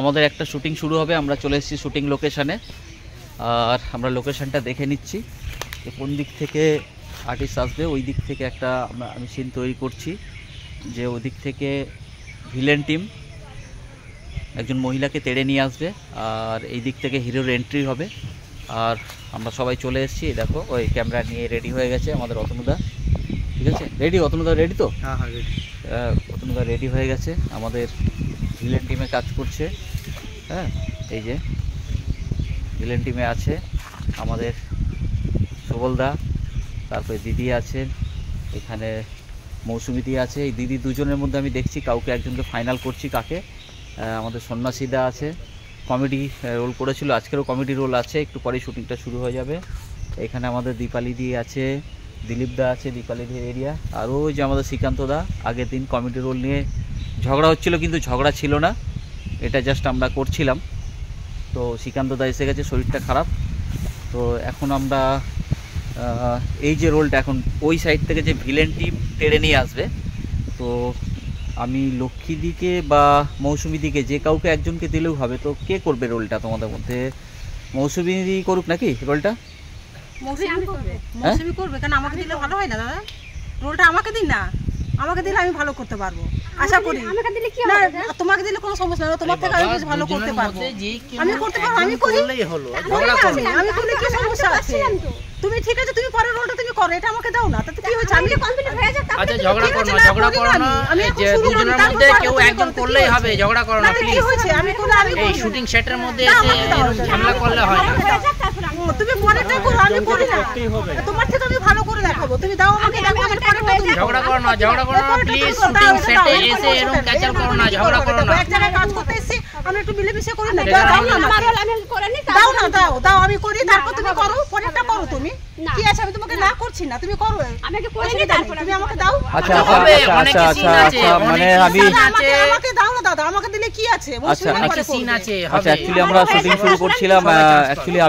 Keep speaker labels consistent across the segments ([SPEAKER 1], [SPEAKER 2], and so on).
[SPEAKER 1] আমাদের একটা শুটিং শুরু হবে। আমরা চলে এসেছি শুটিং লোকেশানে, আর আমরা লোকেশানটা দেখে নিচ্ছি কোন দিক থেকে আর্টিস্ট আসবে। ওই দিক থেকে একটা আমি সিন তৈরি করছি যে ওই দিক থেকে ভিলেন টিম একজন মহিলাকে তেড়ে নিয়ে আসবে, আর এই দিক থেকে হিরোর এন্ট্রি হবে। আর আমরা সবাই চলে এসেছি, দেখো ওই ক্যামেরা নিয়ে রেডি হয়ে গেছে আমাদের অতনুদা। ঠিক আছে, রেডি? অতনুদা রেডি তো?
[SPEAKER 2] হ্যাঁ হ্যাঁ রেডি।
[SPEAKER 1] অতনুদা রেডি হয়ে গেছে, আমাদের ভিলেন টিমে কাজ করছে। হ্যাঁ, এই যে ভিলেন টিমে আছে আমাদের সুবলদা, তারপরে দিদি আছে, এখানে মৌসুমিদি আছে। এই দিদি দুজনের মধ্যে আমি দেখছি কাউকে একজনকে ফাইনাল করছি। কাকে? আমাদের সন্ন্যাসীদা আছে, কমেডি রোল করেছিল, আজকেরও কমেডি রোল আছে, একটু পরেই শুটিংটা শুরু হয়ে যাবে। এখানে আমাদের দীপালিদি আছে, দিলীপদা আছে, দীপালিদির এরিয়া। আর ওই যে আমাদের শ্রীকান্তদা, আগের দিন কমেডি রোল নিয়ে ঝগড়া হচ্ছিল, কিন্তু ঝগড়া ছিল না, এটা জাস্ট আমরা করছিলাম। তো শ্রীকান্তদা এসে গেছে, শরীরটা খারাপ। তো এখন আমরা এই যে রোলটা, এখন ওই সাইড থেকে যে ভিলেন টিম টেনে নিয়ে আসবে, তো আমি লক্ষ্মীদিকে বা মৌসুমিদিকে যে কাউকে একজনকে দিলেও হবে। তো কে করবে রোলটা তোমাদের মধ্যে? মৌসুমিদি করুক নাকি রোলটা?
[SPEAKER 3] মৌসুমি করবে, কারণ আমাকে দিলে ভালো হয় না দাদা? রোলটা আমাকে দিন না, আমাকে দিলে আমি ভালো করতে পারবো আশা করি। না, তোমাকে দিলে কোনো সমস্যা না, তোমার থেকে আমি ভালো করতে পারবো। আমি করতে পারবো, আমি করি, আমি করলে কি সমস্যা আছে? তুমি ঠিক আছে, তুমি পরের রোলটা তুমি করো, এটা আমাকে দাও না, তাতে কি হয়েছে? আমি কমপ্লিট হয়ে যাক।
[SPEAKER 2] আচ্ছা ঝগড়া করো না, ঝগড়া করো না, এই যে দুজনের মধ্যে কেউ একজন করলেই হবে, ঝগড়া করো না প্লিজ।
[SPEAKER 3] কি হয়েছে? আমি করলে আমি
[SPEAKER 2] এই শুটিং সেটের মধ্যে এসে ঝামেলা করলে হয় না।
[SPEAKER 3] তুমি পরেরটা করো, আমি করি না, তোমার থেকে আমি ভালো করে দেখাবো, তুমি দাও আমাকে, দেখো আমি পরেরটা।
[SPEAKER 2] ঝগড়া করো না, ঝগড়া করো না প্লিজ, শুটিং সেটে এসে এরকম ক্যাচাল করো না, ঝগড়া করো না।
[SPEAKER 3] এক জায়গায় কাজ করতে এসেছি, আমি একটু মিলেমিশে করি না, দাও না, আমার রোল আমি করে নি, দাও না, দাও দাও, আমি করি, তারপর তুমি করো, পরেরটা করো তুমি। কি আছে, আমি তোমাকে না করছি না, তুমি করো, আমাকে করে নি, তারপর তুমি আমাকে দাও।
[SPEAKER 1] আচ্ছা আচ্ছা আচ্ছা আচ্ছা, মানে আমি
[SPEAKER 3] আমাকে দাও না দাদা, আমাকে দিলে কি আছে?
[SPEAKER 1] আচ্ছা
[SPEAKER 2] অনেক সিন আছে।
[SPEAKER 1] আচ্ছা, অ্যাকচুয়ালি আমরা শুটিং শুরু করছিলাম। অ্যাকচুয়ালি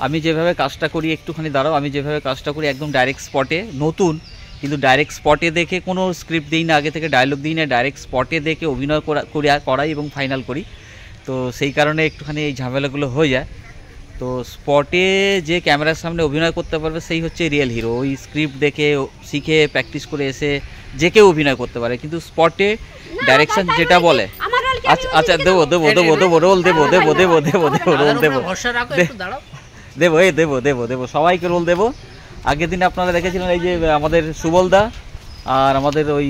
[SPEAKER 1] আমি যেভাবে কাজটা করি, একটুখানি দাঁড়াও, আমি যেভাবে কাজটা করি একদম ডাইরেক্ট স্পটে, নতুন কিন্তু ডাইরেক্ট স্পটে দেখে কোনো স্ক্রিপ্ট দিই না, আগে থেকে ডায়লগ দিই না, ডাইরেক্ট স্পটে দেখে অভিনয় করাই এবং ফাইনাল করি। তো সেই কারণে একটুখানি এই ঝামেলাগুলো হয়ে যায়। তো স্পটে যে ক্যামেরার সামনে অভিনয় করতে পারবে সেই হচ্ছে রিয়েল হিরো। ওই স্ক্রিপ্ট দেখে শিখে প্র্যাকটিস করে এসে যে কেউ অভিনয় করতে পারে, কিন্তু স্পটে ডাইরেকশন যেটা বলে। আচ্ছা আচ্ছা, দেবো দেবো দেবো দেবো রোল দেবো দেবো দেবো দেবো দেবো রোল দেবো দেবো এই দেবো দেবো দেবো সবাইকে রোল দেবো। আগের দিন আপনারা দেখেছিলেন এই যে আমাদের সুবলদা আর আমাদের ওই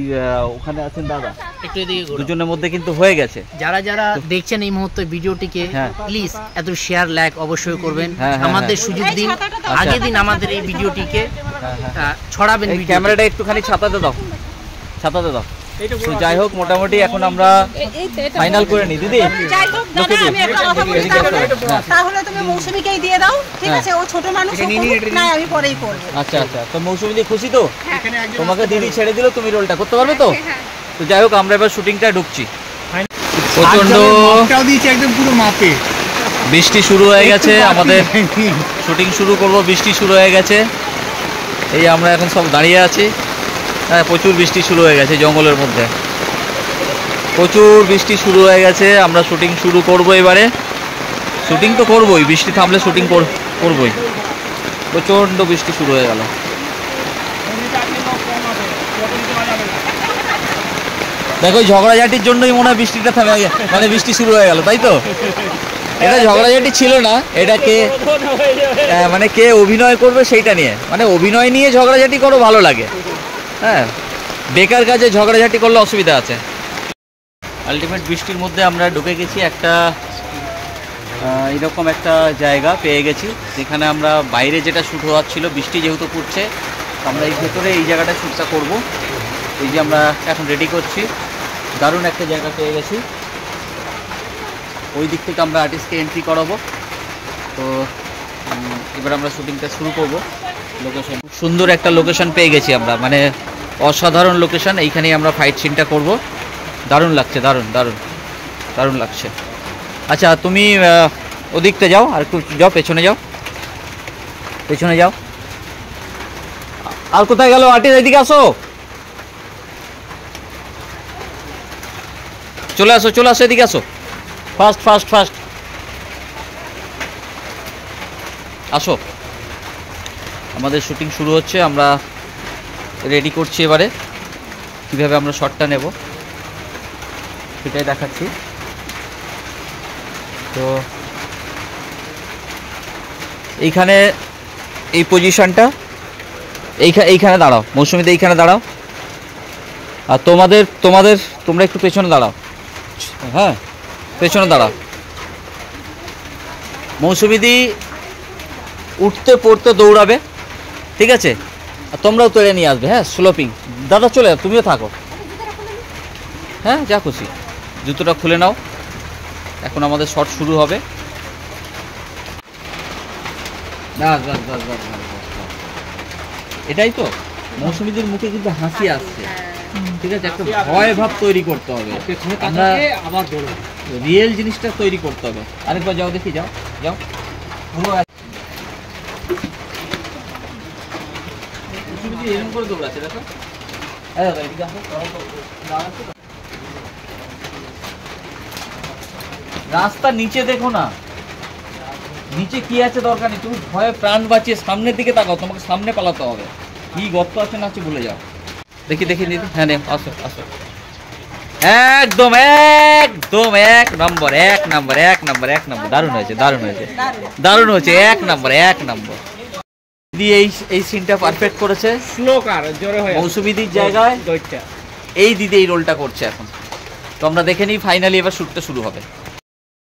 [SPEAKER 1] ওখানে আছেন দাদা,
[SPEAKER 2] একটু এদিকে
[SPEAKER 1] দুজনের মধ্যে কিন্তু হয়ে গেছে।
[SPEAKER 2] যারা যারা দেখছেন এই মুহূর্তে ভিডিওটিকে, প্লিজ এত শেয়ার লাইক অবশ্যই করবেন, আমাদের সুযোগ দিন, আগে দিন আমাদের এই ভিডিওটিকে ছড়াবেন।
[SPEAKER 1] ক্যামেরাটা একটুখানি ছাতাতে দাও, ছাতাতে দাও। তো যাই হোক, মোটামুটি এখন আমরা ফাইনাল করে নি। দিদি
[SPEAKER 3] তাহলে তুমি মৌসুমীকেই দিয়ে দাও, ঠিক আছে? ও ছোট মানুষ, না আমি পরেই করব।
[SPEAKER 1] আচ্ছা আচ্ছা, তো মৌসুমী দি খুশি তো? তোমাকে দিদি ছেড়ে দিল, তুমি রোলটা করতে পারবে তো? তো যাই হোক, আমরা এবার শুটিংটা ঢুকছি। প্রচন্ড
[SPEAKER 2] একদম পুরো মাপে
[SPEAKER 1] বৃষ্টি শুরু হয়ে গেছে, আমাদের শুটিং শুরু করব, বৃষ্টি শুরু হয়ে গেছে। এই আমরা এখন সব দাঁড়িয়ে আছি। হ্যাঁ, প্রচুর বৃষ্টি শুরু হয়ে গেছে, জঙ্গলের মধ্যে প্রচুর বৃষ্টি শুরু হয়ে গেছে। আমরা শুটিং শুরু করব এবারে, শুটিং তো করবই, বৃষ্টি থামলে শুটিং করবই। প্রচণ্ড বৃষ্টি শুরু হয়ে গেল। দেখো, ঝগড়াঝাটির জন্যই মনে হয় বৃষ্টিটা থামে, মানে বৃষ্টি শুরু হয়ে গেল, তাই তো? এটা ঝগড়াঝাটি ছিল না, এটা কে মানে কে অভিনয় করবে সেইটা নিয়ে, মানে অভিনয় নিয়ে ঝগড়াঝাটি করো ভালো লাগে। হ্যাঁ, বেকার কাজে ঝগড়াঝাটি করলে অসুবিধা আছে। আলটিমেট বৃষ্টির মধ্যে আমরা ঢুকে গেছি, একটা এরকম একটা জায়গা পেয়ে গেছি যেখানে আমরা বাইরে যেটা শ্যুট হওয়ার ছিল, বৃষ্টি যেহেতু পড়ছে, আমরা এই ভেতরে এই জায়গাটা শ্যুটটা করব। এই যে আমরা এখন রেডি করছি, দারুণ একটা জায়গা পেয়ে গেছি। ওই দিক থেকে আমরা আর্টিস্টকে এন্ট্রি করাবো। তো এবার আমরা শুটিংটা শুরু করব। লোকেশন সুন্দর একটা লোকেশন পেয়ে গেছি আমরা, মানে অসাধারণ লোকেশন। এইখানেই আমরা ফাইট সিনটা করব। দারুণ লাগছে, দারুণ দারুণ দারুণ লাগছে। আচ্ছা, তুমি ওদিকটা যাও, আর একটু যাও, পেছনে যাও, পেছনে যাও। আর কোথায় গেল আর্টিস্ট? এদিকে আসো। চলে আসো এদিকে আসো, ফাস্ট ফাস্ট ফাস্ট আসো। আমাদের শুটিং শুরু হচ্ছে, আমরা রেডি করছি, এবারে কীভাবে আমরা শটটা নেব সেটাই দেখাচ্ছি। তো এইখানে এই পজিশনটা, এইখানে দাঁড়াও মৌসুমীতে, এইখানে দাঁড়াও। আর তোমরা একটু পেছনে দাঁড়াও, হ্যাঁ পেছনে দাঁড়াও। মৌসুমীদি উঠতে পড়তে দৌড়াবে, ঠিক আছে? আর তোমরাও তুলে নিয়ে আসবে, হ্যাঁ স্লোপিং। দাদা চলে যাও, তুমিও থাকো, হ্যাঁ যা খুশি। জুতোটা খুলে নাও, এখন আমাদের শট শুরু হবে। এটাই তো মৌসুমীদের মুখে কিন্তু হাসি আসছে, ঠিক আছে? একটা ভয় ভাব তৈরি করতে হবে, আমরা আবার রিয়েল জিনিসটা তৈরি করতে হবে। আরেকবার যাও, দেখি, যাও যাও। এরকম করে দৌড়াচ্ছে, দেখো। রাস্তা নিচে দেখো না, নিচে কি আছে দরকার নেই, তুমি ভয়ে প্রাণ বাঁচিয়ে সামনের দিকে তাকাও, তোমাকে সামনে পালাতে হবে। কি গর্ত আছে না আছে ভুলে যাও। দেখি দিদি, হ্যাঁ নে, আসো আসো। একদম একদম 1 নম্বর, 1 নম্বর, 1 নম্বর, 1 নম্বর। দারুণ হয়েছে, দারুণ হয়েছে, দারুণ হয়েছে, 1 নম্বর, 1 নম্বর। দিদি এই সিনটা পারফেক্ট করেছে। মৌসুমীদির জায়গায় এই দিদি এই রোলটা করছে এখন। তো আমরা দেখে নিই, ফাইনালি এবার শ্যুটটা শুরু হবে।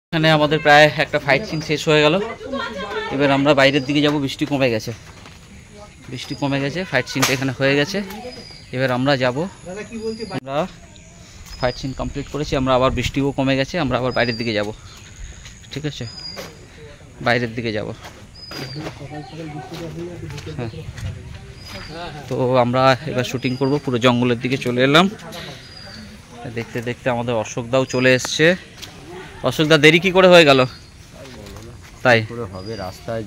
[SPEAKER 1] এখানে আমাদের প্রায় একটা ফাইট সিন শেষ হয়ে গেল। এবার আমরা বাইরের দিকে যাব, বৃষ্টি কমে গেছে, ফাইট সিনটা এখানে হয়ে গেছে। এবার আমরা যাব, আমরা ফাইট সিন কমপ্লিট করেছি, আমরা আবার বৃষ্টিও কমে গেছে, আমরা আবার বাইরের দিকে যাব, ঠিক আছে? বাইরের দিকে যাব, হ্যাঁ। তো আমরা এবার শুটিং করব, পুরো জঙ্গলের দিকে চলে এলাম। দেখতে দেখতে আমাদের অশোকদাও চলে এসছে। অশোকদা, দেরি কি করে হয়ে গেল? তাই হবে, রাস্তার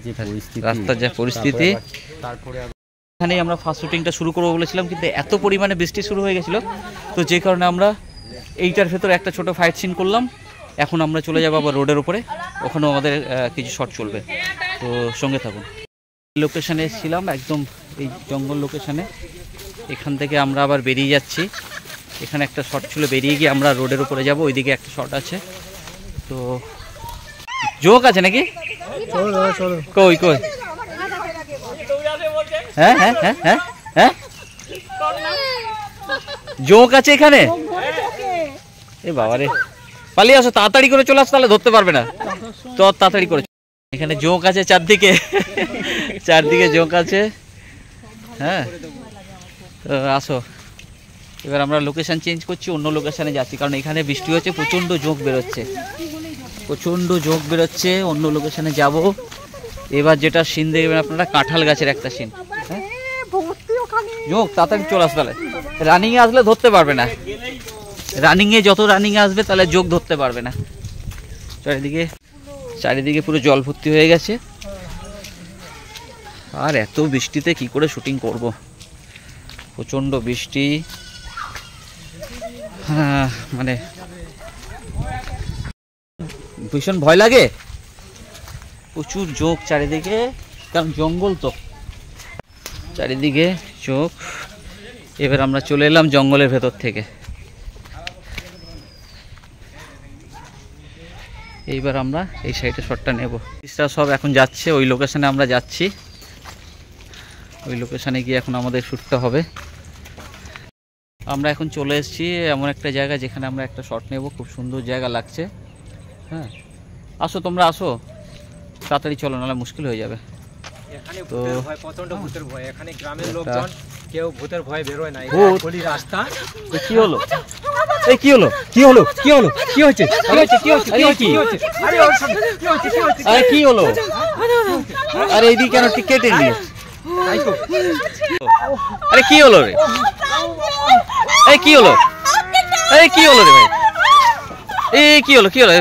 [SPEAKER 1] যে পরিস্থিতি। এখানেই আমরা ফার্স্ট শুটিংটা শুরু করবো বলেছিলাম, কিন্তু এত পরিমাণে বৃষ্টি শুরু হয়ে গেছিলো, তো যে কারণে আমরা এইটার ভেতরে একটা ছোট ফাইট সিন করলাম। এখন আমরা চলে যাবো আবার রোডের উপরে, ওখানেও আমাদের কিছু শট চলবে, তো সঙ্গে থাকুন। লোকেশানে এসেছিলাম, একদম এই জঙ্গল লোকেশানে। এখান থেকে আমরা আবার বেরিয়ে যাচ্ছি, এখানে একটা শট ছিল, বেরিয়ে গিয়ে আমরা রোডের উপরে যাব, ওইদিকে একটা শট আছে। তো জোক আছে নাকি? কই কই? হ্যাঁ হ্যাঁ হ্যাঁ হ্যাঁ হ্যাঁ, জোক আছে এখানে? এ বাবা রে, পালিয়ে আসো, তাড়াতাড়ি করে চলে আসো, তাহলে ধরতে পারবে না। তো তাড়াতাড়ি করে, এখানে জোক আছে চারদিকে, চারদিকে জোক আছে, হ্যাঁ। তো আসো, এবার আমরা লোকেশন চেঞ্জ করছি, অন্য লোকেশনে যাচ্ছি, কারণ এখানে বৃষ্টি হচ্ছে, প্রচণ্ড জোক বেরোচ্ছে, অন্য লোকেশনে যাব। এবার যেটা সিন দেখবেন আপনারা, কাঁঠাল গাছের একটা সিন, হ্যাঁ। জোক তাড়াতাড়ি চলে আসবে, তাহলে রানিংয়ে আসলে ধরতে পারবে না, রানিংয়ে যত রানিংয়ে আসবে তাহলে জোক ধরতে পারবে না। চারিদিকে পুরো জল ভর্তি হয়ে গেছে, আর এত বৃষ্টিতে কি করে শুটিং করব, প্রচণ্ড বৃষ্টি, হ্যাঁ মানে ভীষণ ভয় লাগে, প্রচুর জোক চারিদিকে, কারণ জঙ্গল তো চারিদিকে চোখ। এবার আমরা চলে এলাম জঙ্গলের ভেতর থেকে। এইবার আমরা এই সাইডে শটটা নেব। সব এখন যাচ্ছে ওই লোকেশনে, আমরা যাচ্ছি ওই লোকেশনে গিয়ে এখন আমাদের শ্যুটটা হবে। আমরা এখন চলে এসেছি এমন একটা জায়গা যেখানে আমরা একটা শট নেব, খুব সুন্দর জায়গা লাগছে, হ্যাঁ। আসো, তোমরা আসো, তাড়াতাড়ি চলো, নাহলে মুশকিল হয়ে যাবে।
[SPEAKER 4] এখানে ভূতের ভয়, প্রচন্ড ভূতের ভয়, এখানে গ্রামের লোকজন কেউ ভূতের ভয় বেরোয় না, গলি রাস্তা।
[SPEAKER 1] কি হলো?
[SPEAKER 4] এই কি হলো? কি হলো? কি হলো? কি হচ্ছে? কি হচ্ছে? কি হচ্ছে? কি হচ্ছে? আরে
[SPEAKER 1] আরে কি হলো? আরে এইদিকে কেন কেটে নিয়ে? আরে কি হলো রে? এই কি হলো? এই কি হলো রে ভাই? এই কি হলো? কি হলো?